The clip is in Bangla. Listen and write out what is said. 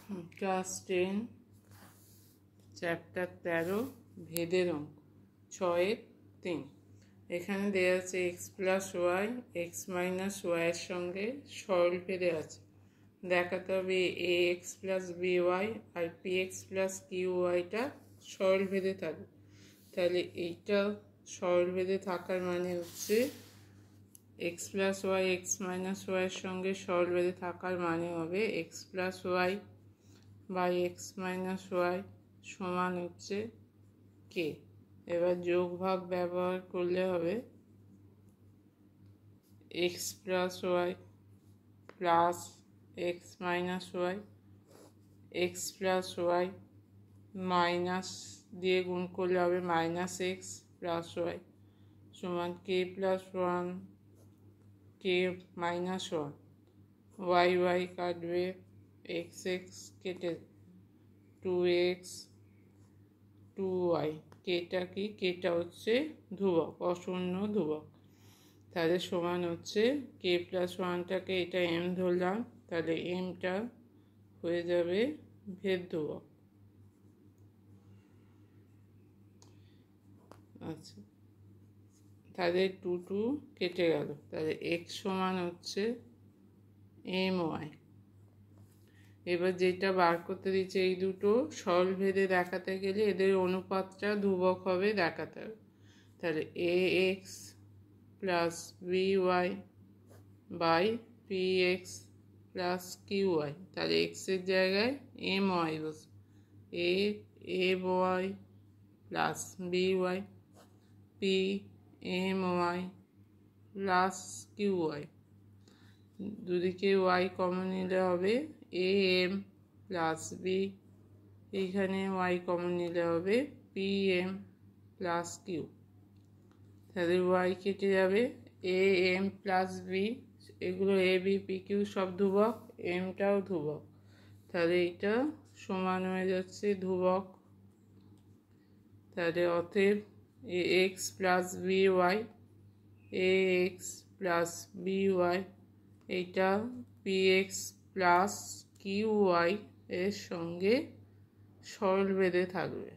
ক্লাস 10 চ্যাপ্টার 13 ভেদের অঙ্ক 6-3। এখানে দেওয়া আছে x plus y x minus ওয়াইয়ের সঙ্গে সরল ভেদে আছে। দেখাতে হবে a x plus B y আর পি এক্স প্লাস কিউ ওয়াইটা সরল ভেদে থাকবে। তাহলে এইটা সরল ভেদে থাকার মানে হচ্ছে x plus y x minus ওয়াইয়ের সঙ্গে সরল ভেদে থাকার মানে হবে x plus y by x minus y সমান হচ্ছে কে। এবার যোগ ভাগ ব্যবহার করলে হবে x plus y plus x minus y x plus y minus দিয়ে গুণ করলে হবে মাইনাস এক্স প্লাস ওয়াই সমান k plus one k minus one y y কাটবে এক্স এক্স কেটে 2x 2y কেটা কি কেটা হচ্ছে ধ্রুবক অশূন্য ধ্রুবক। তাহলে সমান হচ্ছে কে প্লাস ওয়ানটাকে এটা এম ধরলাম, তাহলে এমটা হয়ে যাবে ভেদ ধ্রুবক। আচ্ছা, তাহলে 2 কেটে গেল, তাহলে এক্স সমান হচ্ছে এম ওয়াই। এবার যেটা বার করতে দিচ্ছে এই দুটো সরল ভেদে দেখাতে গেলে এদের অনুপাতটা ধ্রুবক হবে দেখাতে হবে। তাহলে A x plus B Y by P x plus Q Y, তাহলে এক্সের জায়গায় এম ওয়াই বসে A Y plus B Y P M Y plus Q Y. দুদিকে ওয়াই কমন নিলে হবে এ এম প্লাস বি, এইখানে ওয়াই কমন নিলে হবে পি এম প্লাস কিউ। তাহলে ওয়াই কেটে যাবে এ এম প্লাস বি, এগুলো এ বি পি কিউ সব ধ্রুবক, এমটাও ধ্রুবক, তাহলে এইটা সমান হয়ে যাচ্ছে ধ্রুবক। তাহলে অতএব a x plus B y a x plus B y এইটা p x plus Q y এর সঙ্গে সরল ভেদে থাকবে।